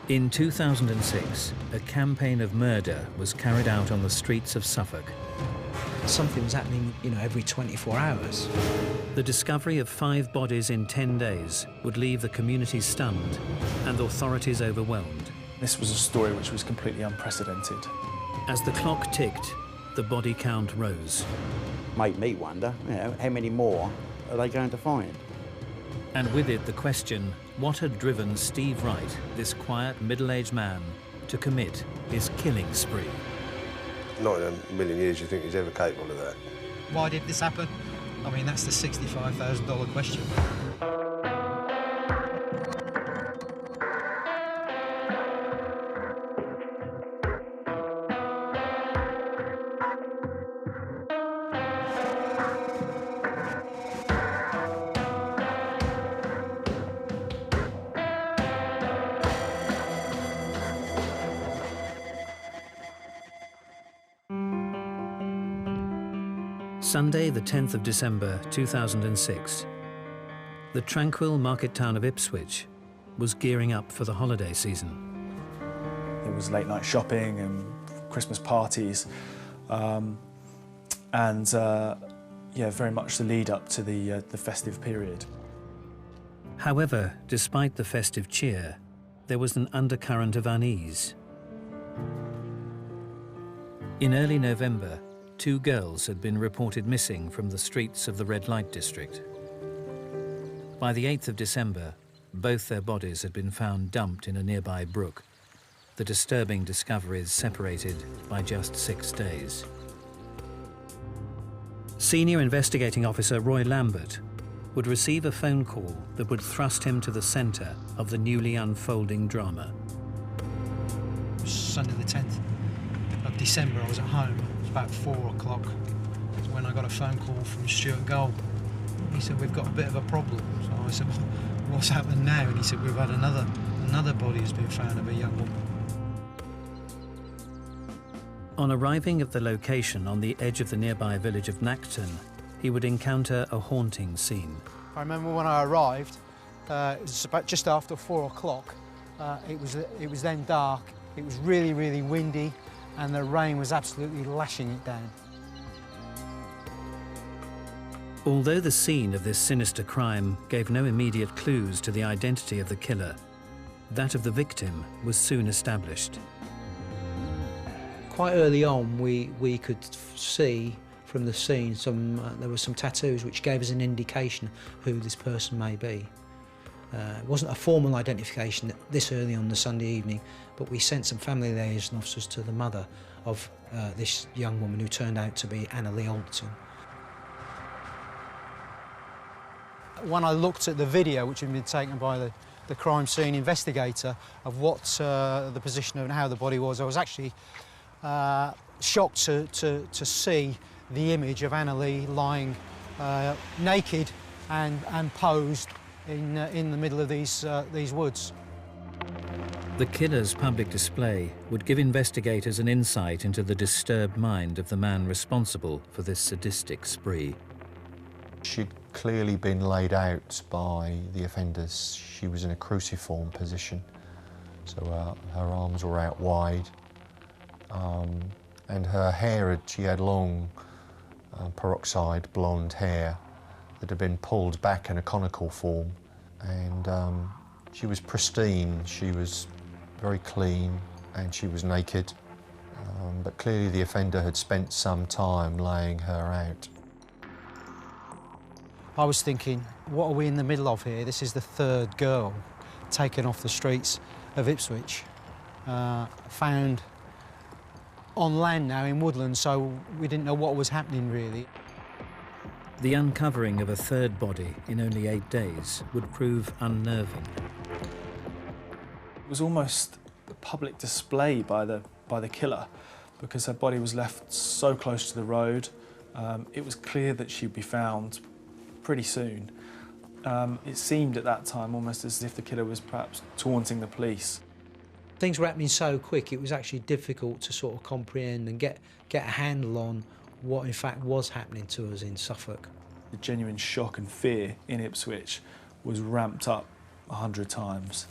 In 2006, a campaign of murder was carried out on the streets of Suffolk. Something was happening, every 24 hours. The discovery of 5 bodies in 10 days would leave the community stunned and authorities overwhelmed. This was a story which was completely unprecedented. As the clock ticked, the body count rose. Made me wonder, how many more are they going to find? And with it the question, what had driven Steve Wright, this quiet middle-aged man, to commit his killing spree? Not in a million years you think he's ever capable of that. Why did this happen? I mean, that's the $65,000 question. Sunday, the 10th of December 2006. The tranquil market town of Ipswich was gearing up for the holiday season. There was late night shopping and Christmas parties, and very much the lead up to the festive period. However, despite the festive cheer, there was an undercurrent of unease. In early November, 2 girls had been reported missing from the streets of the red light district. By the 8th of December, both their bodies had been found dumped in a nearby brook. The disturbing discoveries separated by just 6 days. Senior Investigating Officer Roy Lambert would receive a phone call that would thrust him to the centre of the newly unfolding drama. Sunday the 10th of December, I was at home. About 4 o'clock when I got a phone call from Stuart Gold. He said, we've got a bit of a problem. So I said, well, what's happened now? And he said, we've had another body has been found of a young woman. On arriving at the location on the edge of the nearby village of Nacton, he would encounter a haunting scene. I remember when I arrived, it was about just after 4 o'clock. It was then dark. It was really, really windy, and the rain was absolutely lashing it down. Although the scene of this sinister crime gave no immediate clues to the identity of the killer, that of the victim was soon established. Quite early on, we could see from the scene there were some tattoos which gave us an indication who this person may be. It wasn't a formal identification this early on the Sunday evening, but we sent some family liaison officers to the mother of this young woman who turned out to be Anna Lee Alderton. When I looked at the video, which had been taken by the crime scene investigator, of what the position and how the body was, I was actually shocked to see the image of Anna Lee lying naked and posed in the middle of these woods. The killer's public display would give investigators an insight into the disturbed mind of the man responsible for this sadistic spree. She'd clearly been laid out by the offenders. She was in a cruciform position, so her arms were out wide, and her hair, she had long peroxide blonde hair that had been pulled back in a conical form, and she was pristine, she was very clean, and she was naked, but clearly the offender had spent some time laying her out. I was thinking, what are we in the middle of here? This is the 3rd girl taken off the streets of Ipswich, found on land now in woodland, so we didn't know what was happening really. The uncovering of a 3rd body in only 8 days would prove unnerving. It was almost a public display by the killer, because her body was left so close to the road. It was clear that she'd be found pretty soon. It seemed at that time almost as if the killer was perhaps taunting the police. Things were happening so quick, it was actually difficult to sort of comprehend and get a handle on what in fact was happening to us in Suffolk. The genuine shock and fear in Ipswich was ramped up 100 times.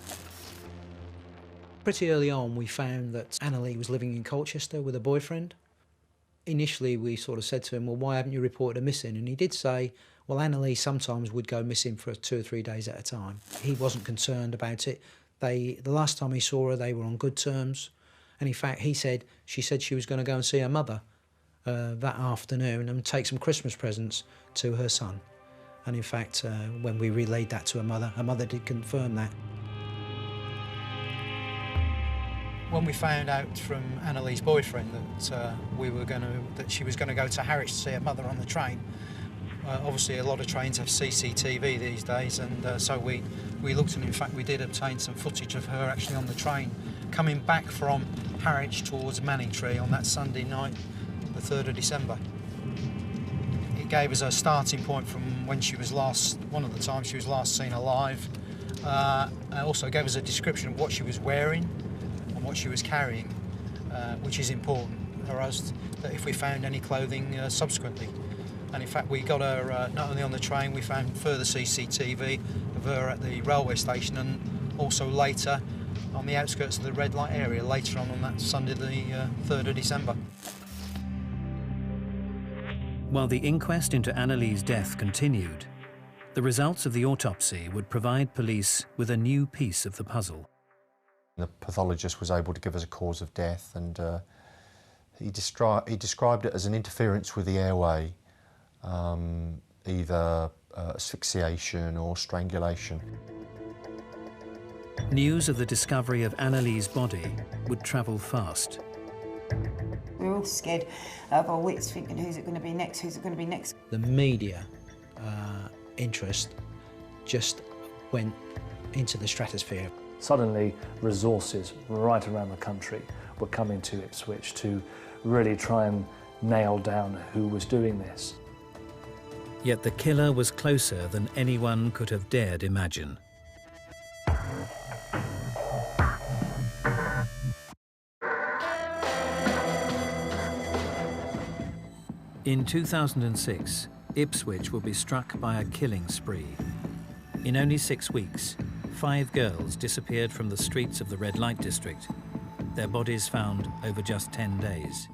Pretty early on we found that Annalee was living in Colchester with a boyfriend. Initially we sort of said to him, well, why haven't you reported her missing? And he did say, well, Annalee sometimes would go missing for 2 or 3 days at a time. He wasn't concerned about it. The last time he saw her, they were on good terms. And in fact, she said she was going to go and see her mother that afternoon and take some Christmas presents to her son. And in fact, when we relayed that to her mother did confirm that. When we found out from Annalee's boyfriend that she was going to go to Harwich to see her mother on the train, obviously a lot of trains have CCTV these days, and so we looked, and in fact we did obtain some footage of her actually on the train coming back from Harwich towards Manningtree on that Sunday night, the 3rd of December. It gave us a starting point from when she was one of the times she was last seen alive. It also gave us a description of what she was wearing and what she was carrying, which is important for us, that if we found any clothing subsequently. And in fact we got her not only on the train, we found further CCTV of her at the railway station and also later on the outskirts of the red light area, later on that Sunday the 3rd of December. While the inquest into Annalee's death continued, the results of the autopsy would provide police with a new piece of the puzzle. The pathologist was able to give us a cause of death, and he described it as an interference with the airway, either asphyxiation or strangulation. News of the discovery of Annalee's body would travel fast. We were all scared of our wits, thinking who's it going to be next, who's it going to be next. The media interest just went into the stratosphere. Suddenly, resources right around the country were coming to Ipswich to really try and nail down who was doing this. Yet the killer was closer than anyone could have dared imagine. In 2006, Ipswich would be struck by a killing spree. In only 6 weeks, 5 girls disappeared from the streets of the red light district, their bodies found over just 10 days.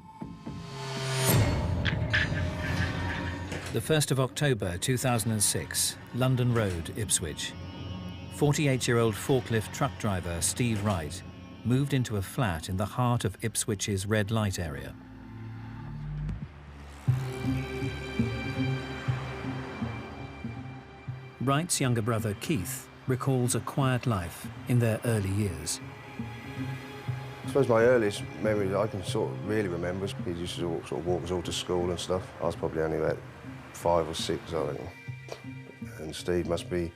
The 1st of October 2006, London Road, Ipswich. 48-year-old forklift truck driver Steve Wright moved into a flat in the heart of Ipswich's red light area. Wright's younger brother Keith recalls a quiet life in their early years. I suppose my earliest memory I can sort of really remember is he used to sort of walk us all to school and stuff. I was probably only about 5 or 6, I think. And Steve must be,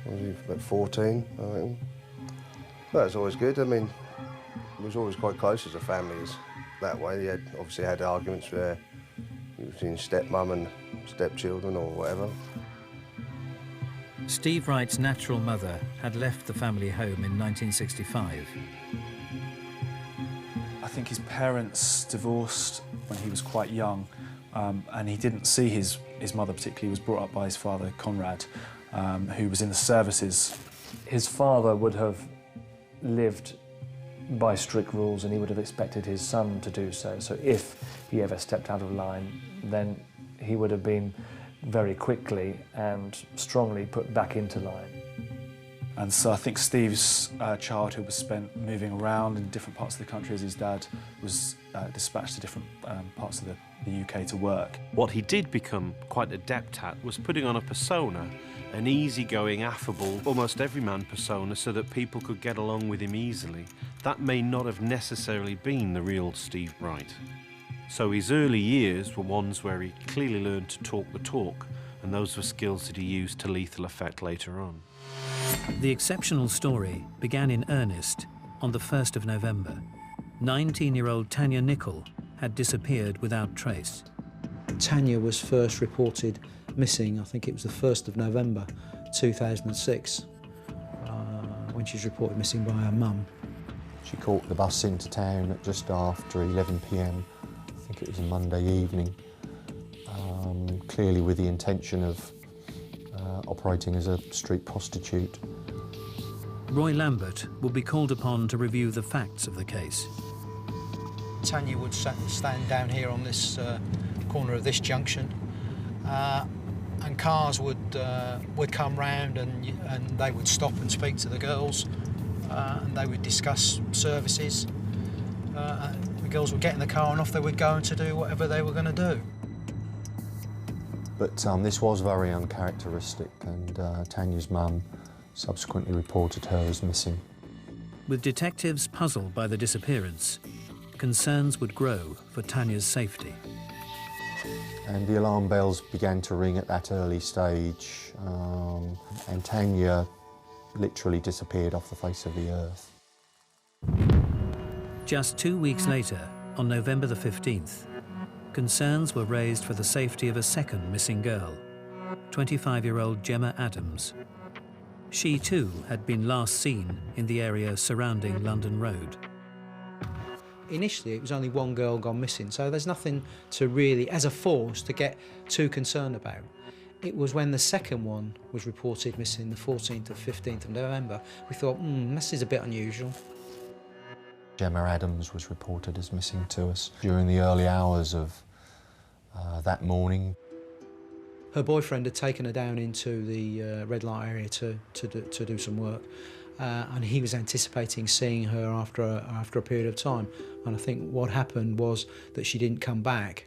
what was he, about 14, I think. Well, that's always good. I mean, we was always quite close as a family that way. He obviously had arguments where between stepmum and stepchildren or whatever. Steve Wright's natural mother had left the family home in 1965. I think his parents divorced when he was quite young, and he didn't see his mother particularly. He was brought up by his father, Conrad, who was in the services. His father would have lived by strict rules, and he would have expected his son to do so. So if he ever stepped out of line, then he would have been very quickly and strongly put back into line. And so I think Steve's childhood was spent moving around in different parts of the country as his dad was dispatched to different parts of the UK to work. What he did become quite adept at was putting on a persona, an easygoing, affable, almost everyman persona, so that people could get along with him easily. That may not have necessarily been the real Steve Wright. So his early years were ones where he clearly learned to talk the talk, and those were skills that he used to lethal effect later on. The exceptional story began in earnest on the 1st of November. 19-year-old Tanya Nicol had disappeared without trace. Tanya was first reported missing, I think it was the 1st of November 2006, when she was reported missing by her mum. She caught the bus into town at just after 11 p.m. I think it was a Monday evening, clearly with the intention of operating as a street prostitute. Roy Lambert would be called upon to review the facts of the case. Tanya would stand down here on this corner of this junction, and cars would come round and they would stop and speak to the girls, and they would discuss services. The girls would get in the car and off they would go to do whatever they were going to do. But this was very uncharacteristic, and Tanya's mum subsequently reported her as missing. With detectives puzzled by the disappearance, concerns would grow for Tanya's safety. And the alarm bells began to ring at that early stage, and Tanya literally disappeared off the face of the earth. Just 2 weeks later, on November the 15th, concerns were raised for the safety of a second missing girl, 25-year-old Gemma Adams. She too had been last seen in the area surrounding London Road. Initially, it was only one girl gone missing, so there's nothing to really, as a force, to get too concerned about. It was when the second one was reported missing, the 14th or 15th of November, we thought, this is a bit unusual. Gemma Adams was reported as missing to us during the early hours of that morning. Her boyfriend had taken her down into the red light area to do some work, and he was anticipating seeing her after a period of time. And I think what happened was that she didn't come back.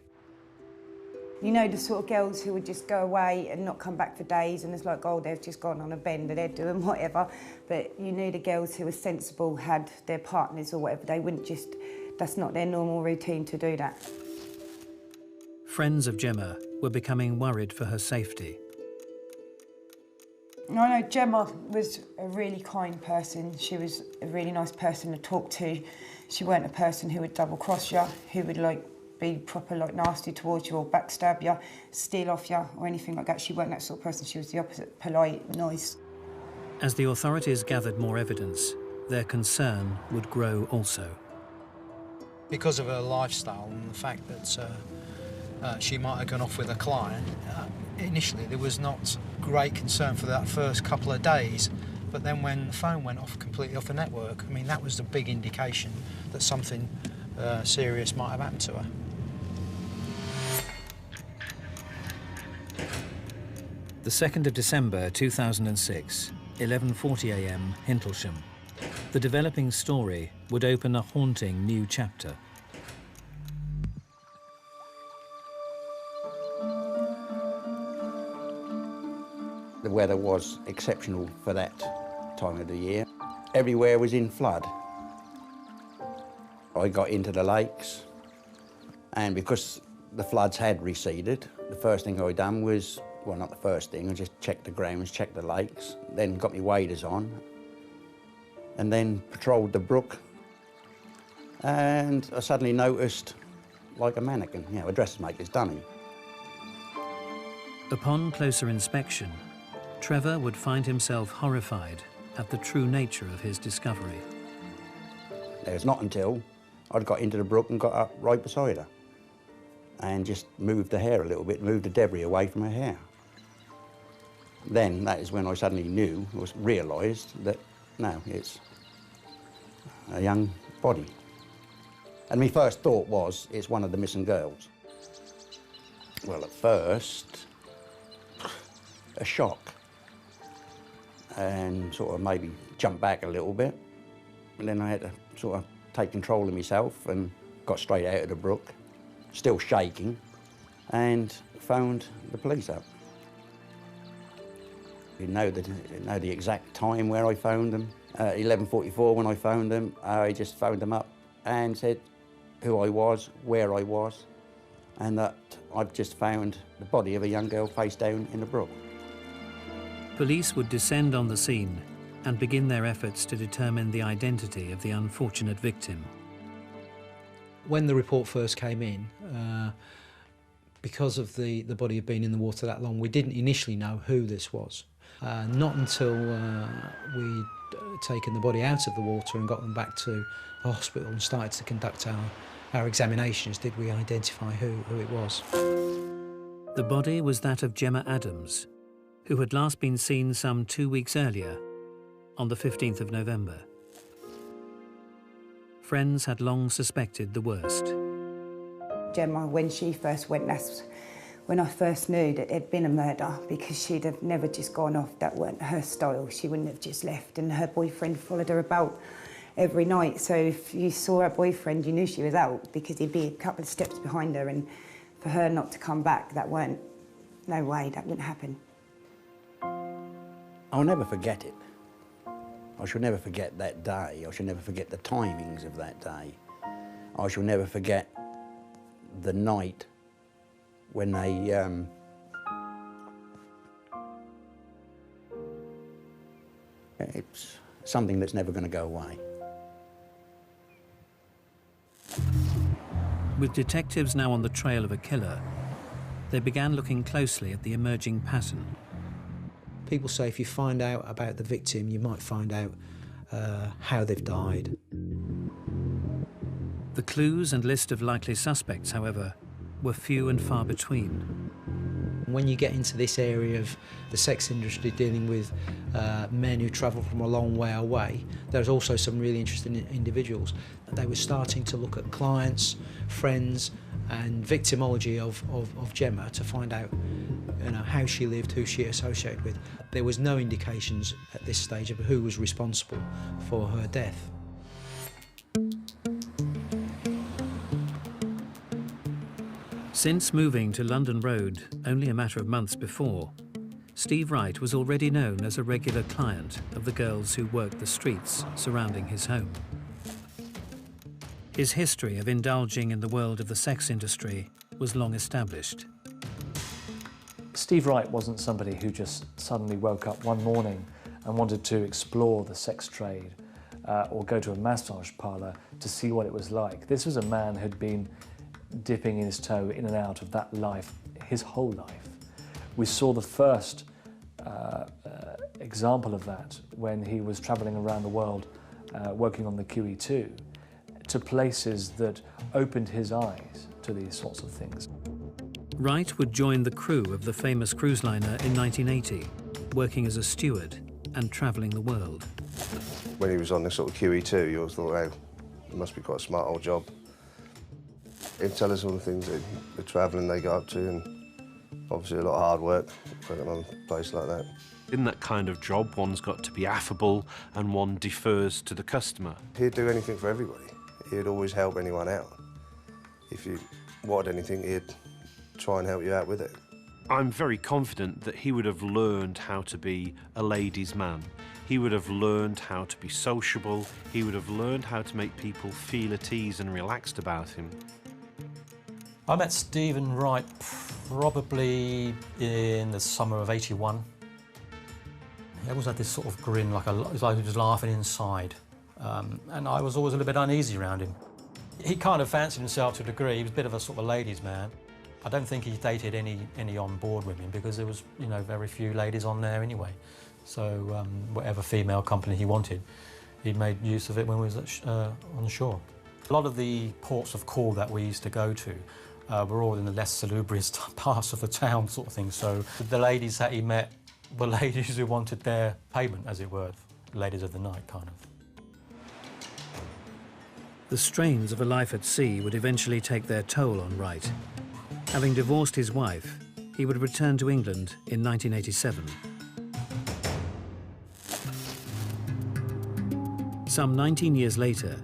You know, the sort of girls who would just go away and not come back for days, and it's like, oh, they've just gone on a bender, they're doing whatever. But you knew the girls who were sensible, had their partners or whatever, they wouldn't just, that's not their normal routine to do that. Friends of Gemma were becoming worried for her safety. I know Gemma was a really kind person. She was a really nice person to talk to. She weren't a person who would double-cross you, who would be proper nasty towards you or backstab you, steal off you or anything like that. She weren't that sort of person. She was the opposite, polite, nice. As the authorities gathered more evidence, their concern would grow also. Because of her lifestyle and the fact that she might have gone off with a client, initially there was not great concern for that first couple of days, but then when the phone went off completely off the network, I mean, that was the big indication that something serious might have happened to her. The 2nd of December 2006, 11:40 a.m, Hintlesham. The developing story would open a haunting new chapter. The weather was exceptional for that time of the year. Everywhere was in flood. I got into the lakes, and because the floods had receded, the first thing I done was, well, not the first thing, I just checked the grounds, checked the lakes, then got my waders on, and then patrolled the brook, and I suddenly noticed, like a mannequin, a dressmaker's dummy. Upon closer inspection, Trevor would find himself horrified at the true nature of his discovery. It was not until I'd got into the brook and got up right beside her and just moved the hair a little bit, moved the debris away from her hair. Then that is when I suddenly knew, or realised that, no, it's a young body. And my first thought was, it's one of the missing girls. Well, at first, a shock, and sort of maybe jump back a little bit. And then I had to sort of take control of myself and got straight out of the brook, still shaking, and phoned the police up. I didn't know the exact time where I phoned them. 11:44 when I phoned them, I just phoned them up and said who I was, where I was, and that I'd just found the body of a young girl face down in the brook. Police would descend on the scene and begin their efforts to determine the identity of the unfortunate victim. When the report first came in, because of the body had been in the water that long, we didn't initially know who this was. Not until we'd taken the body out of the water and got them back to the hospital and started to conduct our examinations did we identify who it was. The body was that of Gemma Adams, who had last been seen some 2 weeks earlier on the 15th of November. Friends had long suspected the worst. Gemma, when she first went, that's when I first knew that it'd been a murder, because she'd have never just gone off. That weren't her style. She wouldn't have just left, and her boyfriend followed her about every night. So if you saw her boyfriend, you knew she was out, because he'd be a couple of steps behind her, and for her not to come back, that weren't, no way, that wouldn't happen. I'll never forget it. I shall never forget that day. I shall never forget the timings of that day. I shall never forget the night when they it's something that's never going to go away. With detectives now on the trail of a killer, they began looking closely at the emerging pattern. People say if you find out about the victim, you might find out how they've died. The clues and list of likely suspects, however, were few and far between. When you get into this area of the sex industry dealing with men who travel from a long way away, there's also some really interesting individuals. They were starting to look at clients, friends and victimology of Gemma to find out how she lived, who she associated with. There was no indications at this stage of who was responsible for her death. Since moving to London Road only a matter of months before, Steve Wright was already known as a regular client of the girls who worked the streets surrounding his home. His history of indulging in the world of the sex industry was long established. Steve Wright wasn't somebody who just suddenly woke up one morning and wanted to explore the sex trade or go to a massage parlour to see what it was like. This was a man who'd been dipping his toe in and out of that life his whole life. We saw the first example of that when he was travelling around the world working on the QE2 to places that opened his eyes to these sorts of things. Wright would join the crew of the famous cruise liner in 1980, working as a steward and travelling the world. When he was on this sort of QE2, you always thought, oh, it must be quite a smart old job. He'd tell us all the things that the travelling they got up to, and obviously a lot of hard work working on a place like that. In that kind of job, one's got to be affable and one defers to the customer. He'd do anything for everybody. He'd always help anyone out. If you wanted anything, he'd try and help you out with it. I'm very confident that he would have learned how to be a ladies' man. He would have learned how to be sociable. He would have learned how to make people feel at ease and relaxed about him. I met Stephen Wright probably in the summer of '81. He always had this sort of grin, it was like he was laughing inside. And I was always a little bit uneasy around him. He kind of fancied himself to a degree. He was a bit of a sort of a ladies' man. I don't think he dated any on-board women because there was, very few ladies on there anyway. So whatever female company he wanted, he made use of it when we was on the shore. A lot of the ports of call that we used to go to were all in the less salubrious parts of the town sort of thing. So the ladies that he met were ladies who wanted their payment, as it were, ladies of the night, kind of. The strains of a life at sea would eventually take their toll on Wright. Having divorced his wife, he would return to England in 1987. Some 19 years later,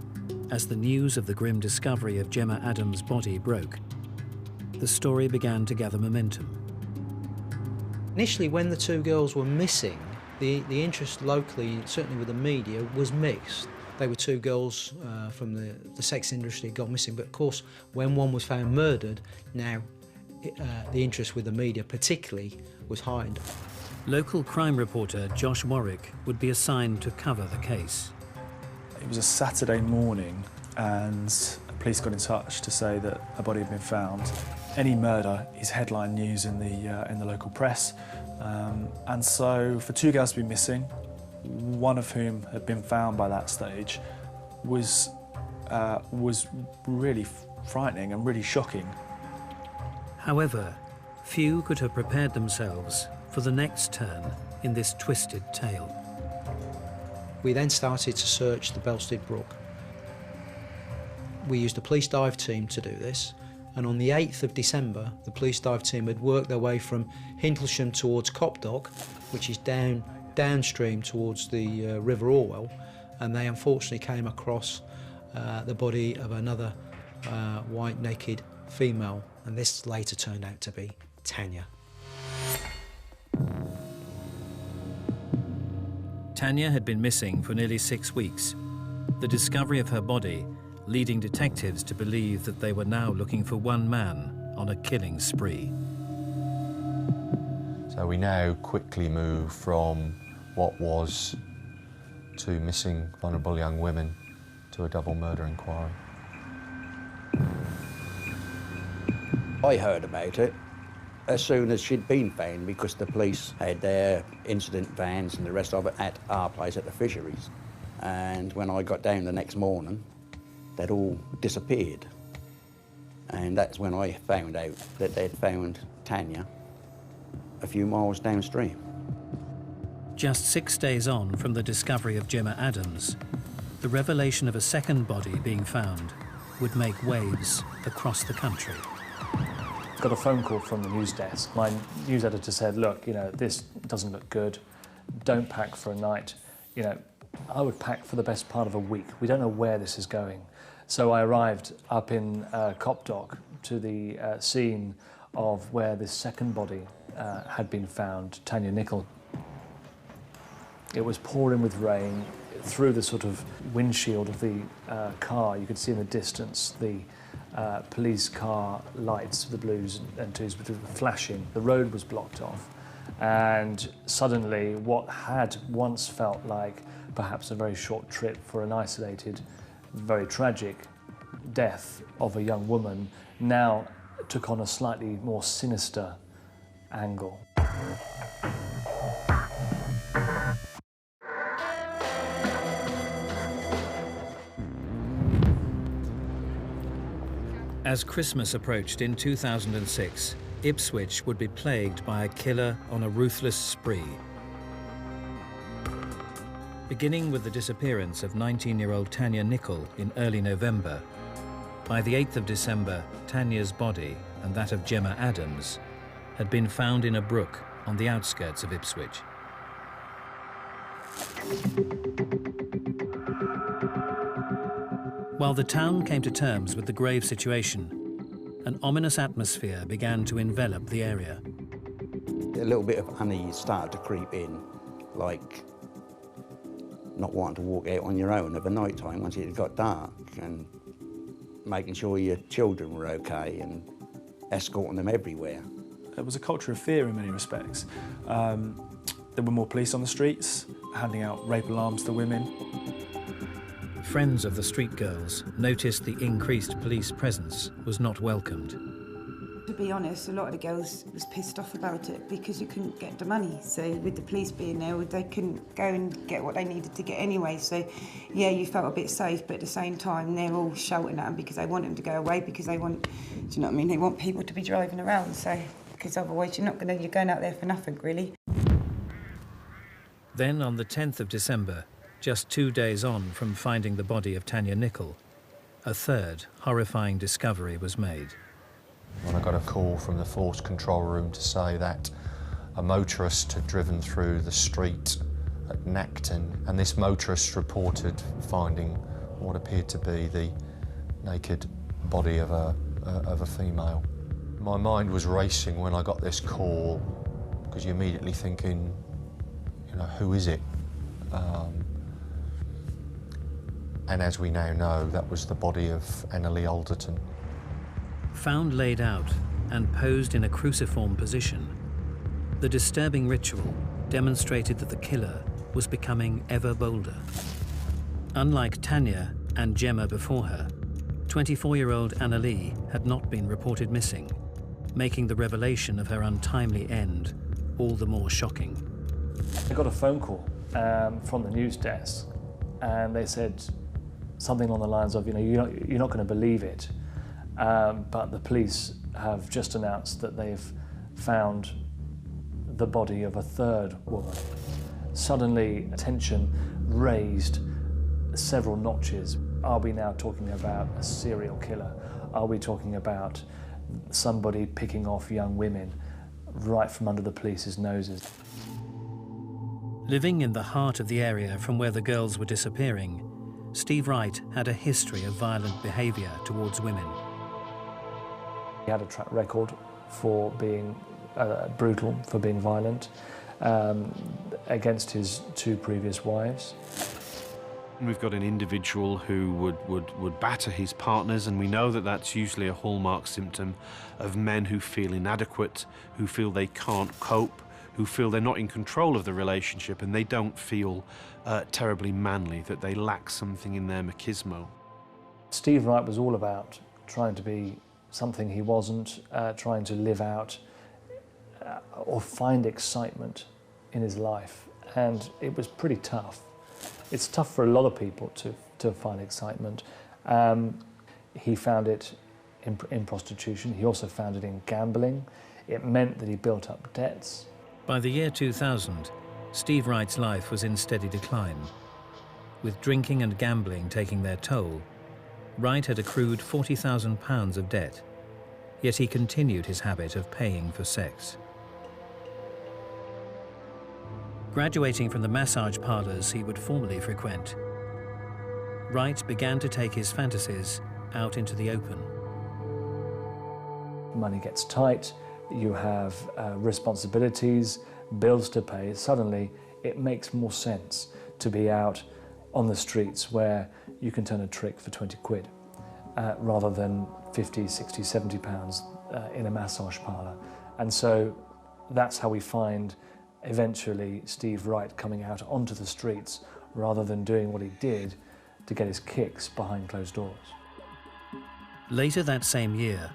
as the news of the grim discovery of Gemma Adams' body broke, the story began to gather momentum. Initially, when the two girls were missing, the interest locally, certainly with the media, was mixed. They were two girls from the sex industry gone missing, but of course, when one was found murdered, now the interest with the media particularly was heightened. Local crime reporter Josh Warwick would be assigned to cover the case. It was a Saturday morning and police got in touch to say that a body had been found. Any murder is headline news in the local press, and so for two girls to be missing, one of whom had been found by that stage, was really frightening and really shocking. However, few could have prepared themselves for the next turn in this twisted tale. We then started to search the Belstead Brook. We used a police dive team to do this, and on the 8th of December, the police dive team had worked their way from Hindlesham towards Copdock, which is downstream towards the River Orwell, and they unfortunately came across the body of another white naked female, and this later turned out to be Tanya. Tanya had been missing for nearly 6 weeks. The discovery of her body leading detectives to believe that they were now looking for one man on a killing spree. So we now quickly move from what was 2 missing vulnerable young women to a double murder inquiry. I heard about it as soon as she'd been found, because the police had their incident vans and the rest of it at our place at the fisheries. And when I got down the next morning, they'd all disappeared. And that's when I found out that they'd found Tanya a few miles downstream. Just 6 days on from the discovery of Gemma Adams, the revelation of a second body being found would make waves across the country. Got a phone call from the news desk. My news editor said, look, this doesn't look good. Don't pack for a night. I would pack for the best part of a week. We don't know where this is going. So I arrived up in Copdock to the scene of where this second body had been found, Tanya Nicol. It was pouring with rain. Through the sort of windshield of the car, you could see in the distance the police car lights, the blues and twos, were flashing. The road was blocked off, and suddenly what had once felt like perhaps a very short trip for an isolated, very tragic death of a young woman now took on a slightly more sinister angle. As Christmas approached in 2006, Ipswich would be plagued by a killer on a ruthless spree. Beginning with the disappearance of 19-year-old Tanya Nicol in early November, by the 8th of December, Tanya's body and that of Gemma Adams had been found in a brook on the outskirts of Ipswich. While the town came to terms with the grave situation, an ominous atmosphere began to envelop the area. A little bit of unease started to creep in, like not wanting to walk out on your own of a night time once it got dark, and making sure your children were okay and escorting them everywhere. It was a culture of fear in many respects. There were more police on the streets, handing out rape alarms to women. Friends of the street girls noticed the increased police presence was not welcomed. To be honest, a lot of the girls was pissed off about it because you couldn't get the money. So with the police being there, they couldn't go and get what they needed to get anyway. So yeah, you felt a bit safe, but at the same time, they're all shouting at them because they want them to go away, because they want, do you know what I mean? They want people to be driving around. So because otherwise you're going out there for nothing, really. Then on the 10th of December, just 2 days on from finding the body of Tanya Nicol, a third horrifying discovery was made. When I got a call from the force control room to say that a motorist had driven through the street at Nacton, and this motorist reported finding what appeared to be the naked body of a female. My mind was racing when I got this call, because you're immediately thinking, who is it? And as we now know, that was the body of Annalie Alderton. Found laid out and posed in a cruciform position, the disturbing ritual demonstrated that the killer was becoming ever bolder. Unlike Tanya and Gemma before her, 24-year-old Annalie had not been reported missing, making the revelation of her untimely end all the more shocking. I got a phone call from the news desk, and they said something along the lines of, you're not going to believe it, but the police have just announced that they've found the body of a third woman. Suddenly, attention raised several notches. Are we now talking about a serial killer? Are we talking about somebody picking off young women right from under the police's noses? Living in the heart of the area from where the girls were disappearing, Steve Wright had a history of violent behaviour towards women. He had a track record for being brutal, for being violent, against his 2 previous wives. We've got an individual who would batter his partners, and we know that that's usually a hallmark symptom of men who feel inadequate, who feel they can't cope, who feel they're not in control of the relationship, and they don't feel terribly manly, that they lack something in their machismo. Steve Wright was all about trying to be something he wasn't, trying to live out or find excitement in his life, and it was pretty tough. It's tough for a lot of people to find excitement. He found it in prostitution. He also found it in gambling. It meant that he built up debts. By the year 2000, Steve Wright's life was in steady decline. With drinking and gambling taking their toll, Wright had accrued £40,000 of debt, yet he continued his habit of paying for sex. Graduating from the massage parlours he would formerly frequent, Wright began to take his fantasies out into the open. Money gets tight, you have responsibilities, bills to pay. Suddenly, it makes more sense to be out on the streets where you can turn a trick for 20 quid, rather than 50, 60, 70 pounds in a massage parlour. And so that's how we find eventually Steve Wright coming out onto the streets rather than doing what he did to get his kicks behind closed doors. Later that same year,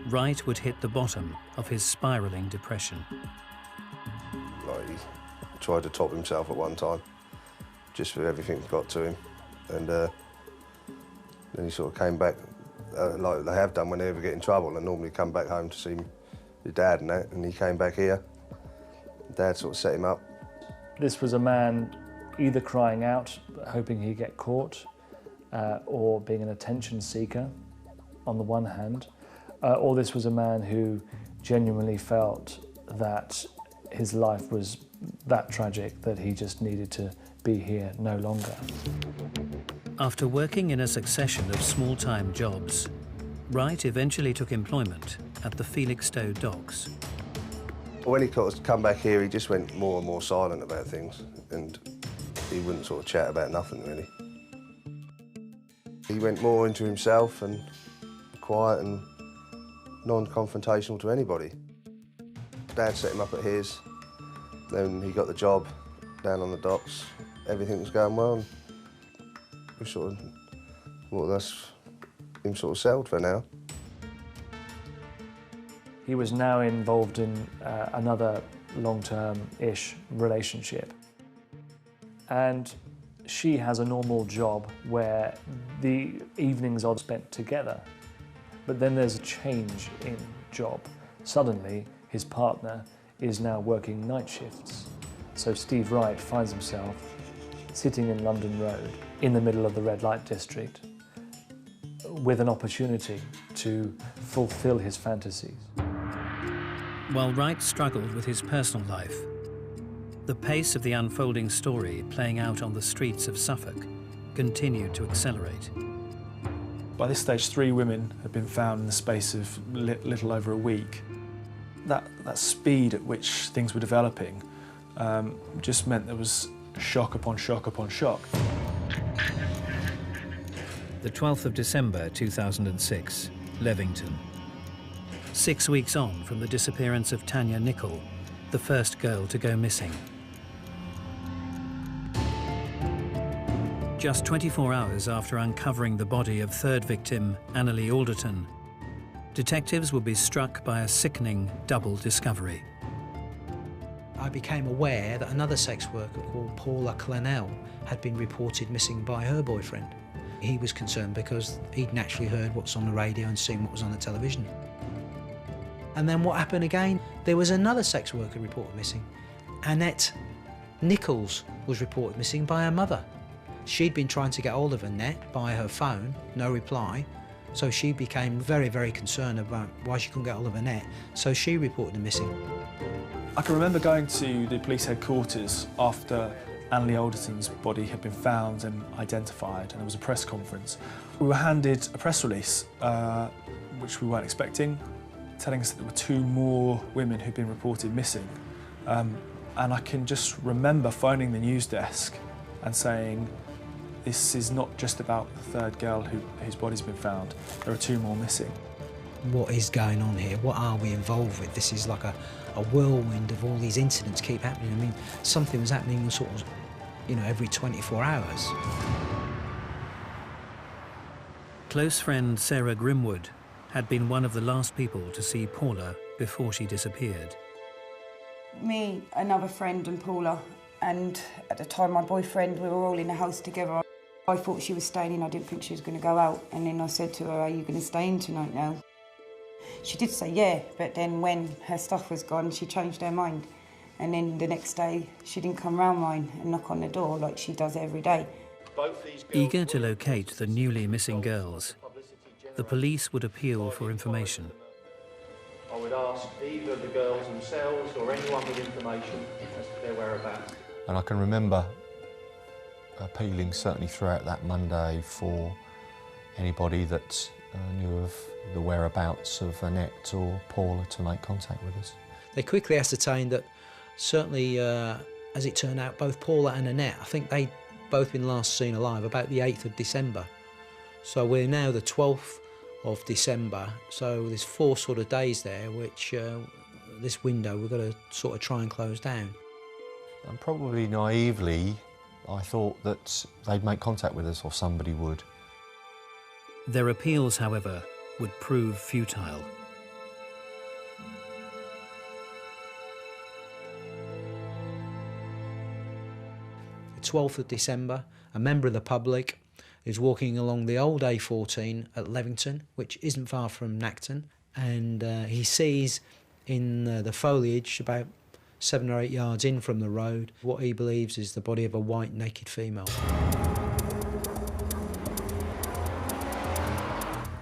Wright would hit the bottom of his spiralling depression. Like, he tried to top himself at one time, just for everything that got to him. And then he sort of came back, like they have done when they ever get in trouble, and normally come back home to see your dad and that, and he came back here. Dad sort of set him up. This was a man either crying out, hoping he'd get caught, or being an attention seeker on the one hand, or this was a man who genuinely felt that his life was that tragic that he just needed to be here no longer. After working in a succession of small-time jobs, Wright eventually took employment at the Felixstowe docks. When he come back here, he just went more and more silent about things, and he wouldn't sort of chat about nothing, really. He went more into himself and quiet and non-confrontational to anybody. Dad set him up at his, then he got the job down on the docks. Everything was going well, and we sort of thought that's him sort of settled for now. He was now involved in another long-term-ish relationship. And she has a normal job where the evenings are spent together. But then there's a change in job. Suddenly, his partner is now working night shifts. So Steve Wright finds himself sitting in London Road in the middle of the red light district with an opportunity to fulfill his fantasies. While Wright struggled with his personal life, the pace of the unfolding story playing out on the streets of Suffolk continued to accelerate. By this stage, 3 women had been found in the space of little over a week. That speed at which things were developing just meant there was shock upon shock upon shock. The 12th of December 2006, Levington. 6 weeks on from the disappearance of Tanya Nichol, the first girl to go missing. Just 24 hours after uncovering the body of 3rd victim, Annalie Alderton, detectives would be struck by a sickening double discovery. I became aware that another sex worker called Paula Clennell had been reported missing by her boyfriend. He was concerned because he'd naturally heard what's on the radio and seen what was on the television. And then what happened again? There was another sex worker reported missing, Annette Nichols was reported missing by her mother. She'd been trying to get hold of Annette by her phone, no reply, so she became very, very concerned about why she couldn't get hold of Annette, so she reported her missing. I can remember going to the police headquarters after Anneli Alderton's body had been found and identified, and there was a press conference. We were handed a press release, which we weren't expecting, telling us that there were 2 more women who'd been reported missing. And I can just remember phoning the news desk and saying, this is not just about the 3rd girl whose body's been found. There are 2 more missing. What is going on here? What are we involved with? This is like a whirlwind of all these incidents keep happening. I mean, something was happening sort of, you know, every 24 hours. Close friend Sarah Grimwood had been one of the last people to see Paula before she disappeared. Me, another friend and Paula, and at the time my boyfriend, we were all in the house together. I thought she was staying in, I didn't think she was going to go out, and then I said to her, are you going to stay in tonight now? She did say yeah, but then when her stuff was gone, she changed her mind. And then the next day, she didn't come round mine and knock on the door like she does every day. Eager to locate the newly missing girls, the police would appeal for information. I would ask either the girls themselves or anyone with information as to their whereabouts. And I can remember appealing certainly throughout that Monday for anybody that knew of the whereabouts of Annette or Paula to make contact with us. They quickly ascertained that certainly, as it turned out, both Paula and Annette, I think they'd both been last seen alive about the 8th of December. So we're now the 12th of December, so there's 4 sort of days there which this window we've got to sort of try and close down. And probably naively, I thought that they'd make contact with us or somebody would. Their appeals, however, would prove futile. The 12th of December, a member of the public is walking along the old A14 at Levington, which isn't far from Nacton, and he sees in the foliage about 7 or 8 yards in from the road what he believes is the body of a white naked female.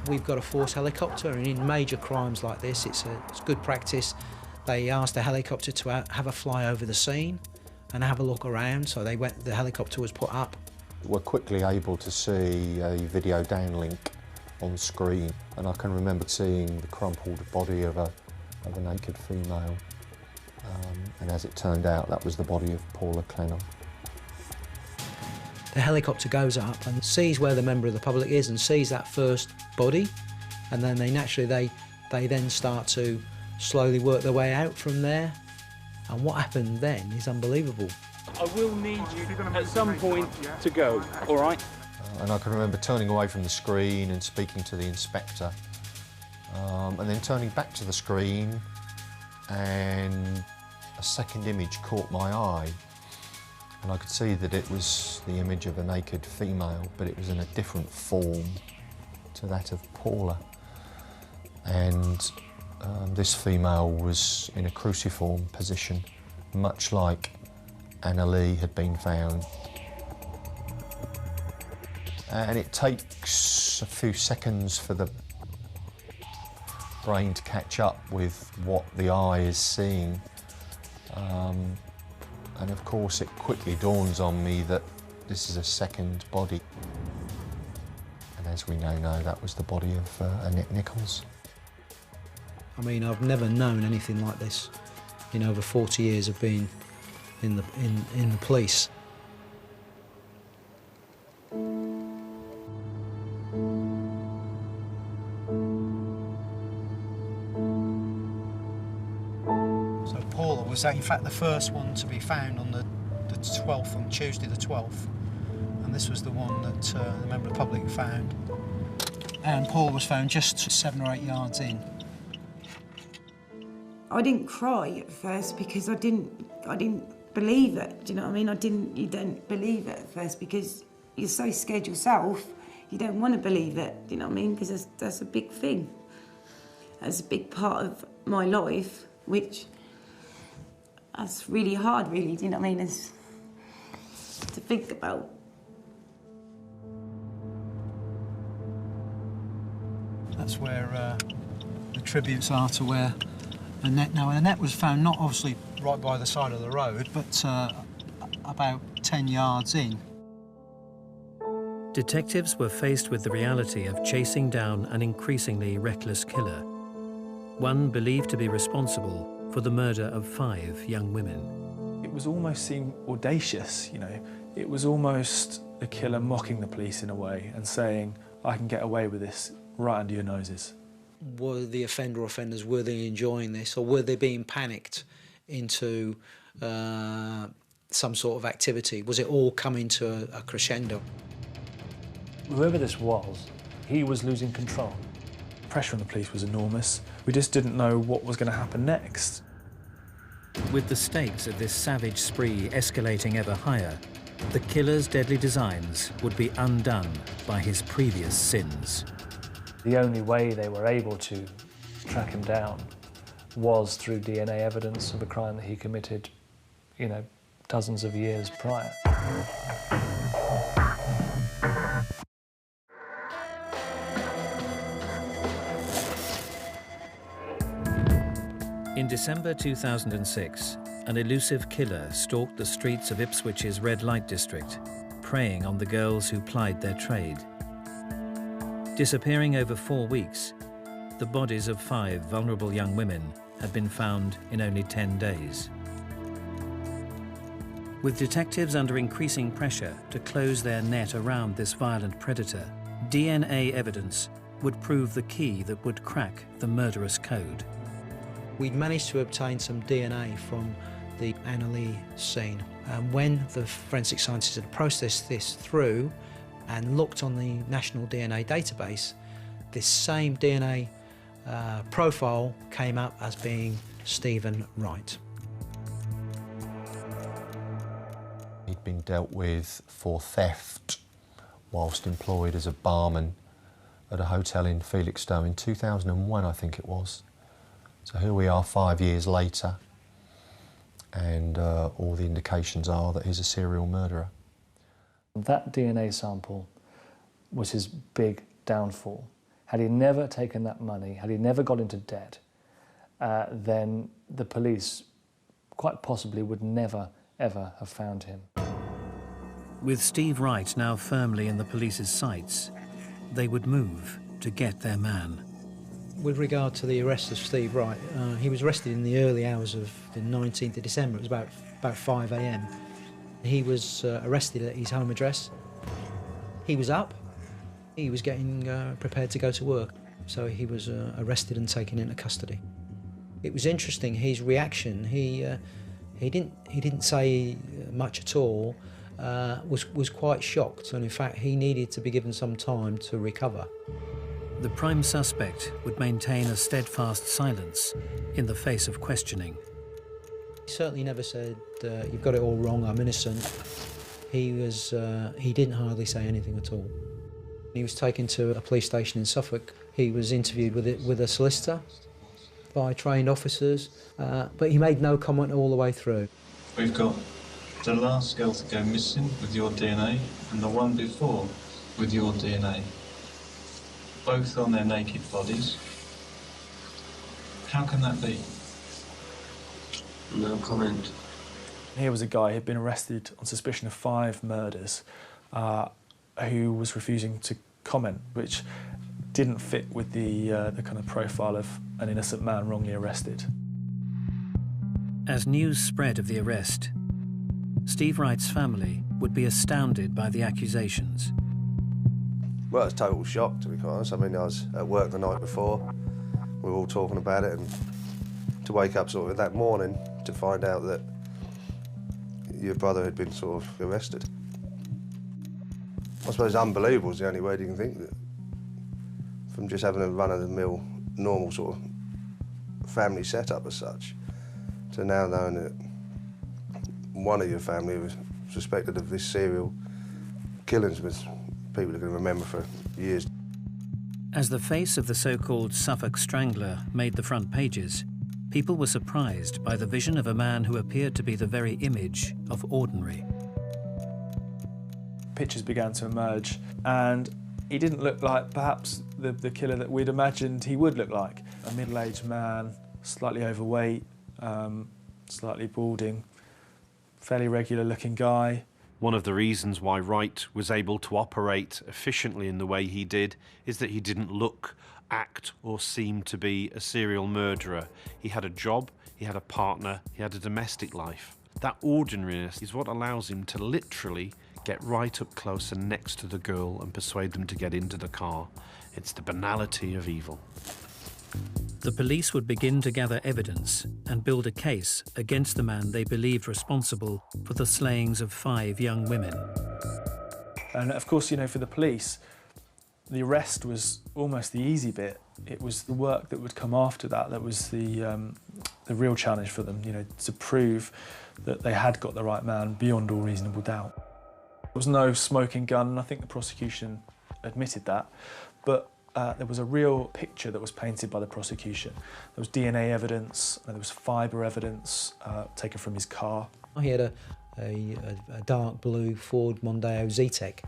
We've got a force helicopter, and in major crimes like this it's good practice. They asked the helicopter to have a fly over the scene and have a look around, so the helicopter was put up. We're quickly able to see a video downlink on screen, and I can remember seeing the crumpled body of a naked female, and as it turned out, that was the body of Paula Clennon. The helicopter goes up and sees where the member of the public is and sees that first body, and then they then start to slowly work their way out from there. And what happened then is unbelievable. I will need you at some point to go, all right? And I can remember turning away from the screen and speaking to the inspector, and then turning back to the screen, and a second image caught my eye. And I could see that it was the image of a naked female, but it was in a different form to that of Paula. And this female was in a cruciform position, much like Anneli had been found. And it takes a few seconds for the brain to catch up with what the eye is seeing. And of course it quickly dawns on me that this is a second body. And as we now know, that was the body of Annette Nichols. I mean, I've never known anything like this in over 40 years of being in the police. So Paula was in fact the first one to be found on the 12th, on Tuesday the 12th. And this was the one that the member of the public found. And Paula was found just 7 or 8 yards in. I didn't cry at first because I didn't believe it. Do you know what I mean? You don't believe it at first because you're so scared yourself. You don't want to believe it. Do you know what I mean? Because that's a big thing. That's a big part of my life, which that's really hard, really. Do you know what I mean? to think about. That's where the tributes are to where Annette... Now, Annette was found not obviously right by the side of the road, but about 10 yards in. Detectives were faced with the reality of chasing down an increasingly reckless killer, one believed to be responsible for the murder of 5 young women. It was almost seemed audacious, you know. It was almost the killer mocking the police in a way and saying, I can get away with this right under your noses. Were the offender or offenders, were they enjoying this, or were they being panicked into some sort of activity? Was it all coming to a crescendo? Whoever this was, he was losing control. Pressure on the police was enormous. We just didn't know what was going to happen next. With the stakes of this savage spree escalating ever higher, the killer's deadly designs would be undone by his previous sins. The only way they were able to track him down was through DNA evidence of a crime that he committed, you know, dozens of years prior. In December 2006, an elusive killer stalked the streets of Ipswich's red light district, preying on the girls who plied their trade. Disappearing over 4 weeks, the bodies of 5 vulnerable young women had been found in only 10 days. With detectives under increasing pressure to close their net around this violent predator, DNA evidence would prove the key that would crack the murderous code. We'd managed to obtain some DNA from the Annalee scene, and when the forensic scientists had processed this through and looked on the National DNA database, this same DNA profile came up as being Stephen Wright. He'd been dealt with for theft whilst employed as a barman at a hotel in Felixstowe in 2001, I think it was. So here we are 5 years later, and all the indications are that he's a serial murderer. That DNA sample was his big downfall. Had he never taken that money, had he never got into debt, then the police quite possibly would never, ever have found him. With Steve Wright now firmly in the police's sights, they would move to get their man. With regard to the arrest of Steve Wright, he was arrested in the early hours of the 19th of December. It was about 5 a.m. He was arrested at his home address. He was up. He was getting prepared to go to work. So he was arrested and taken into custody. It was interesting, his reaction. He didn't say much at all. Was quite shocked, and in fact he needed to be given some time to recover. The prime suspect would maintain a steadfast silence in the face of questioning. He certainly never said, you've got it all wrong, I'm innocent. He didn't hardly say anything at all. He was taken to a police station in Suffolk. He was interviewed with a solicitor by trained officers, but he made no comment all the way through. We've got the last girl to go missing with your DNA and the one before with your DNA. Both on their naked bodies. How can that be? No comment. Here was a guy who'd been arrested on suspicion of 5 murders, who was refusing to comment, which didn't fit with the kind of profile of an innocent man wrongly arrested. As news spread of the arrest, Steve Wright's family would be astounded by the accusations. Well, it was a total shock, to be quite honest. I mean, I was at work the night before, we were all talking about it, and to wake up sort of that morning to find out that your brother had been sort of arrested. I suppose unbelievable is the only word you can think that. From just having a run-of-the-mill, normal sort of family setup as such, to now knowing that one of your family was suspected of this serial killings was people are going to remember for years. As the face of the so-called Suffolk Strangler made the front pages, people were surprised by the vision of a man who appeared to be the very image of ordinary. pictures began to emerge, and he didn't look like perhaps the killer that we'd imagined he would look like. A middle-aged man, slightly overweight, slightly balding, fairly regular-looking guy. One of the reasons why Wright was able to operate efficiently in the way he did is that he didn't look, act or seem to be a serial murderer. He had a job, he had a partner, he had a domestic life. That ordinariness is what allows him to literally get right up close and next to the girl and persuade them to get into the car. It's the banality of evil. The police would begin to gather evidence and build a case against the man they believed responsible for the slayings of 5 young women. And of course, you know, for the police, the arrest was almost the easy bit. It was the work that would come after that that was the real challenge for them, you know, to prove that they had got the right man beyond all reasonable doubt. There was no smoking gun, and I think the prosecution admitted that, but there was a real picture that was painted by the prosecution. There was DNA evidence, there was fibre evidence taken from his car. He had a dark blue Ford Mondeo Z-Tech,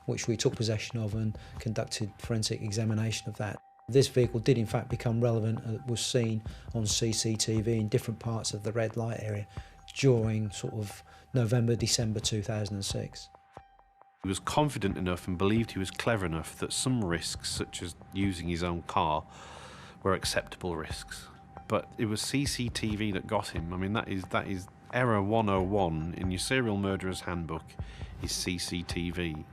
which we took possession of and conducted forensic examination of that. This vehicle did in fact become relevant and was seen on CCTV in different parts of the red light area during sort of November, December 2006. He was confident enough and believed he was clever enough that some risks, such as using his own car, were acceptable risks. But it was CCTV that got him. I mean, that is error 101 in your serial murderer's handbook, is CCTV.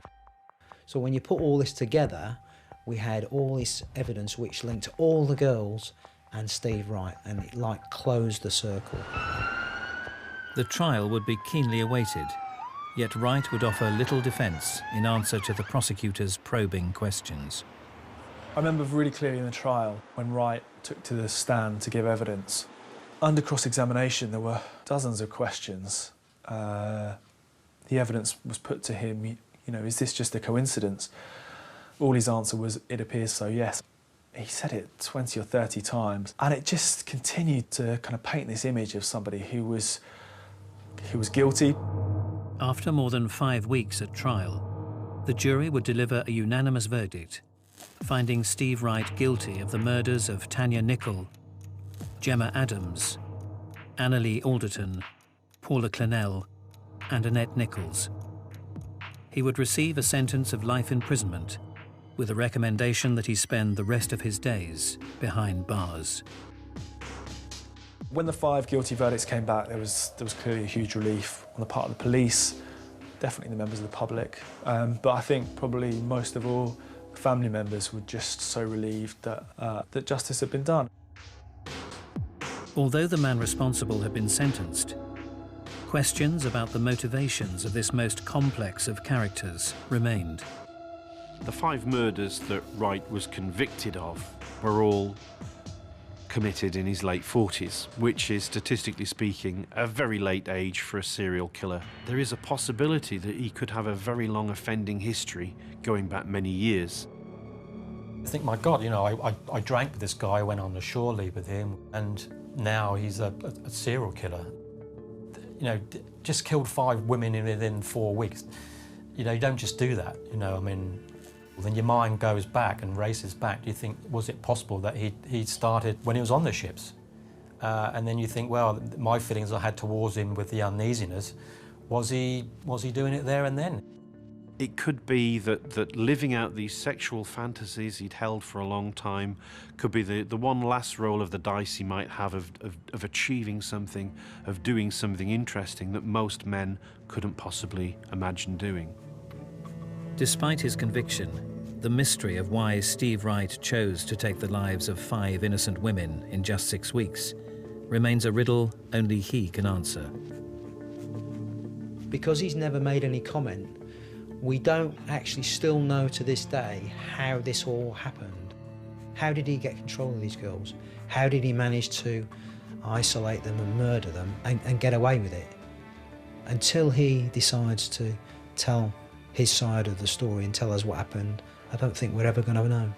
So when you put all this together, we had all this evidence which linked all the girls and Steve Wright, and it like closed the circle. The trial would be keenly awaited, yet Wright would offer little defence in answer to the prosecutor's probing questions. I remember really clearly in the trial when Wright took to the stand to give evidence. Under cross-examination, there were dozens of questions. The evidence was put to him, you know, is this just a coincidence? All his answer was, it appears so, yes. He said it 20 or 30 times, and it just continued to kind of paint this image of somebody who was guilty. After more than 5 weeks at trial, the jury would deliver a unanimous verdict, finding Steve Wright guilty of the murders of Tanya Nichol, Gemma Adams, Annalee Alderton, Paula Clennell, and Annette Nichols. He would receive a sentence of life imprisonment, with a recommendation that he spend the rest of his days behind bars. When the 5 guilty verdicts came back, there was clearly a huge relief on the part of the police, definitely the members of the public, but I think probably most of all, the family members were just so relieved that justice had been done. Although the man responsible had been sentenced, questions about the motivations of this most complex of characters remained. The 5 murders that Wright was convicted of were all committed in his late 40s, which is, statistically speaking, a very late age for a serial killer. There is a possibility that he could have a very long offending history going back many years. I think, my God, you know, I drank with this guy, went on the shore leave with him, and now he's a serial killer. You know, just killed 5 women within 4 weeks. You know, you don't just do that, you know, I mean, then your mind goes back and races back. Do you think, was it possible that he started when he was on the ships? And then you think, well, my feelings I had towards him with the uneasiness, was he doing it there and then? It could be that living out these sexual fantasies he'd held for a long time could be the one last roll of the dice he might have of achieving something, of doing something interesting that most men couldn't possibly imagine doing. Despite his conviction, the mystery of why Steve Wright chose to take the lives of 5 innocent women in just 6 weeks remains a riddle only he can answer. Because he's never made any comment, we don't actually still know to this day how this all happened. How did he get control of these girls? How did he manage to isolate them and murder them and get away with it? Until he decides to tell his side of the story and tell us what happened, I don't think we're ever going to know.